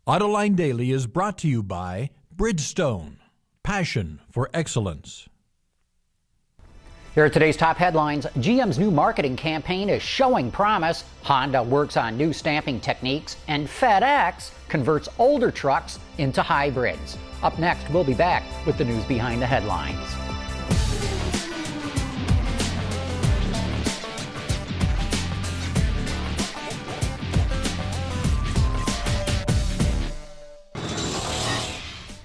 Autoline Daily is brought to you by Bridgestone, passion for excellence. Here are today's top headlines. GM's new marketing campaign is showing promise. Honda works on new stamping techniques, and FedEx converts older trucks into hybrids. Up next, we'll be back with the news behind the headlines.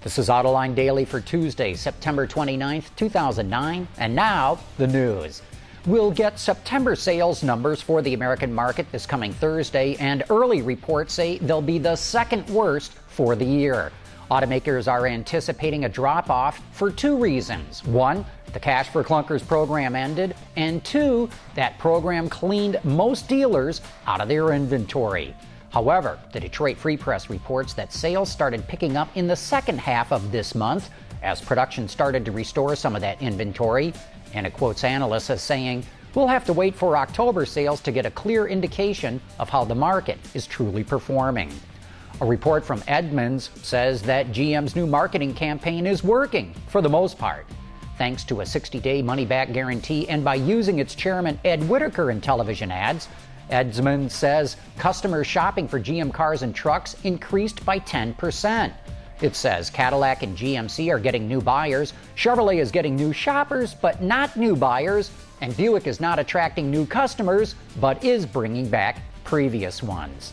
This is Autoline Daily for Tuesday, September 29th, 2009, and now the news. We'll get September sales numbers for the American market this coming Thursday, and early reports say they'll be the second worst for the year. Automakers are anticipating a drop-off for two reasons. One, the Cash for Clunkers program ended, and two, that program cleaned most dealers out of their inventory. However, the Detroit Free Press reports that sales started picking up in the second half of this month as production started to restore some of that inventory, and it quotes analysts as saying, "We'll have to wait for October sales to get a clear indication of how the market is truly performing." A report from Edmunds says that GM's new marketing campaign is working for the most part. Thanks to a 60-day money-back guarantee and by using its chairman Ed Whitaker in television ads, Edmunds says customers shopping for GM cars and trucks increased by 10%. It says Cadillac and GMC are getting new buyers, Chevrolet is getting new shoppers but not new buyers, and Buick is not attracting new customers but is bringing back previous ones.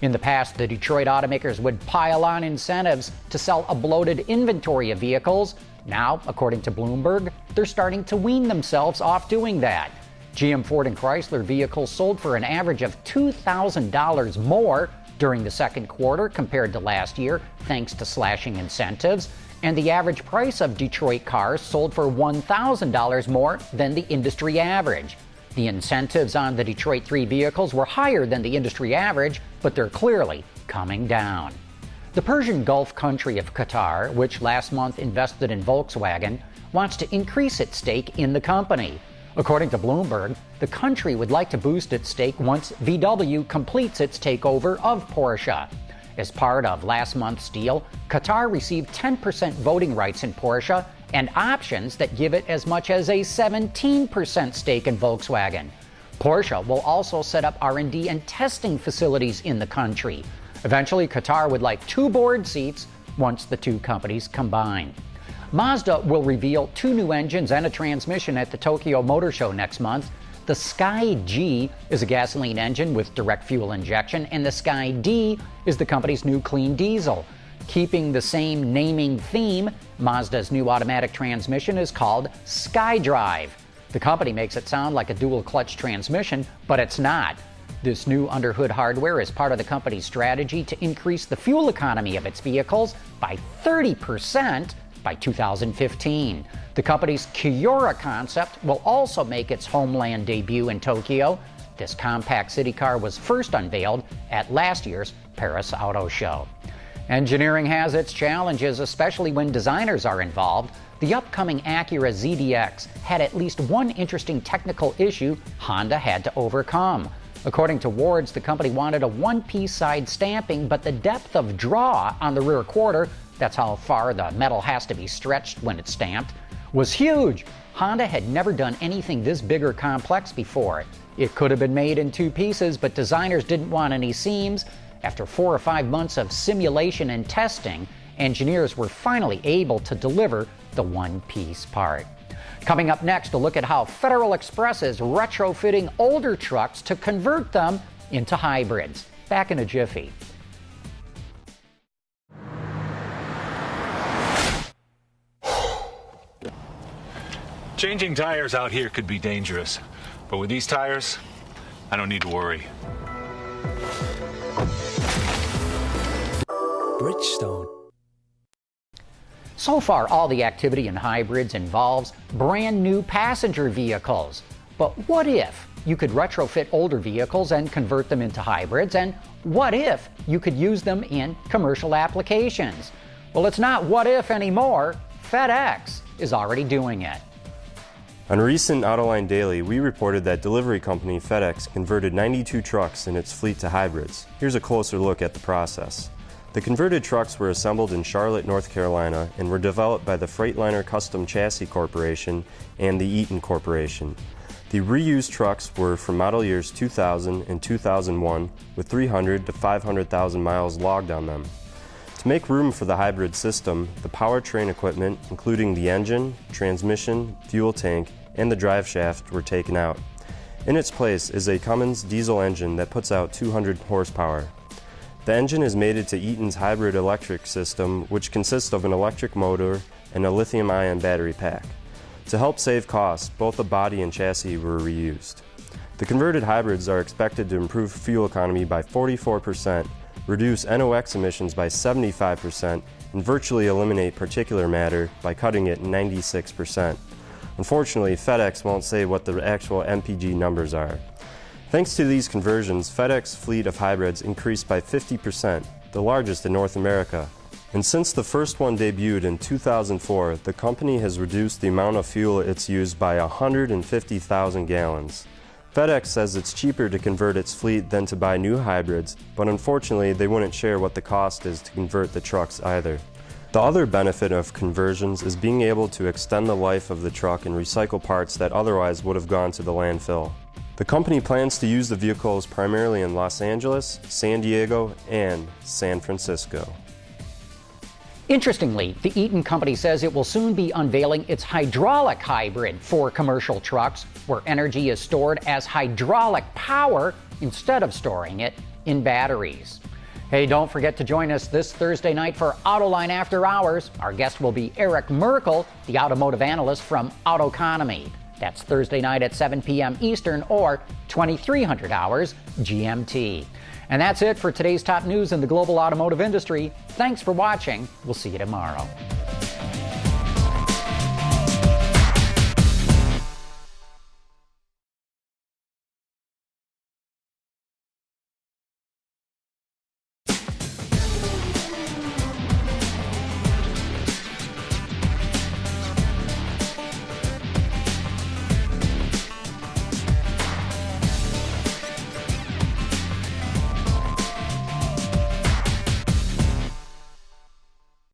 In the past, the Detroit automakers would pile on incentives to sell a bloated inventory of vehicles. Now, according to Bloomberg, they're starting to wean themselves off doing that. GM, Ford, and Chrysler vehicles sold for an average of $2,000 more during the second quarter compared to last year, thanks to slashing incentives. And the average price of Detroit cars sold for $1,000 more than the industry average. The incentives on the Detroit 3 vehicles were higher than the industry average, but they're clearly coming down. The Persian Gulf country of Qatar, which last month invested in Volkswagen, wants to increase its stake in the company. According to Bloomberg, the country would like to boost its stake once VW completes its takeover of Porsche. As part of last month's deal, Qatar received 10% voting rights in Porsche and options that give it as much as a 17% stake in Volkswagen. Porsche will also set up R&D and testing facilities in the country. Eventually, Qatar would like 2 board seats once the two companies combine. Mazda will reveal 2 new engines and a transmission at the Tokyo Motor Show next month. The Sky G is a gasoline engine with direct fuel injection, and the Sky D is the company's new clean diesel. Keeping the same naming theme, Mazda's new automatic transmission is called SkyDrive. The company makes it sound like a dual-clutch transmission, but it's not. This new underhood hardware is part of the company's strategy to increase the fuel economy of its vehicles by 30% by 2015. The company's QATAR concept will also make its homeland debut in Tokyo. This compact city car was first unveiled at last year's Paris Auto Show. Engineering has its challenges, especially when designers are involved. The upcoming ACURA ZDX had at least one interesting technical issue Honda had to overcome. According to Wards, the company wanted a one-piece side stamping, but the depth of draw on the rear quarter, that's how far the metal has to be stretched when it's stamped, was huge. Honda had never done anything this big or complex before. It could have been made in 2 pieces, but designers didn't want any seams. After 4 or 5 months of simulation and testing, engineers were finally able to deliver the one-piece part. Coming up next, a look at how Federal Express is retrofitting older trucks to convert them into hybrids. Back in a jiffy. Changing tires out here could be dangerous, but with these tires, I don't need to worry. Bridgestone. So far, all the activity in hybrids involves brand new passenger vehicles. But what if you could retrofit older vehicles and convert them into hybrids? And what if you could use them in commercial applications? Well, it's not what if anymore. FedEx is already doing it. On recent Autoline Daily, we reported that delivery company FedEx converted 92 trucks in its fleet to hybrids. Here's a closer look at the process. The converted trucks were assembled in Charlotte, North Carolina, and were developed by the Freightliner Custom Chassis Corporation and the Eaton Corporation. The reused trucks were from model years 2000 and 2001 with 300 to 500,000 miles logged on them. To make room for the hybrid system, the powertrain equipment, including the engine, transmission, fuel tank, and the drive shaft, were taken out. In its place is a Cummins diesel engine that puts out 200 horsepower. The engine is mated to Eaton's hybrid electric system, which consists of an electric motor and a lithium-ion battery pack. To help save costs, both the body and chassis were reused. The converted hybrids are expected to improve fuel economy by 44%, reduce NOx emissions by 75%, and virtually eliminate particulate matter by cutting it 96%. Unfortunately, FedEx won't say what the actual MPG numbers are. Thanks to these conversions, FedEx fleet of hybrids increased by 50%, the largest in North America. And since the first one debuted in 2004, the company has reduced the amount of fuel it's used by 150,000 gallons. FedEx says it's cheaper to convert its fleet than to buy new hybrids, but unfortunately they wouldn't share what the cost is to convert the trucks either. The other benefit of conversions is being able to extend the life of the truck and recycle parts that otherwise would have gone to the landfill. The company plans to use the vehicles primarily in Los Angeles, San Diego, and San Francisco. Interestingly, the Eaton Company says it will soon be unveiling its hydraulic hybrid for commercial trucks, where energy is stored as hydraulic power instead of storing it in batteries. Hey, don't forget to join us this Thursday night for Autoline After Hours. Our guest will be Eric Merkel, the automotive analyst from Autoconomy. That's Thursday night at 7 p.m. Eastern or 2300 hours GMT. And that's it for today's top news in the global automotive industry. Thanks for watching. We'll see you tomorrow.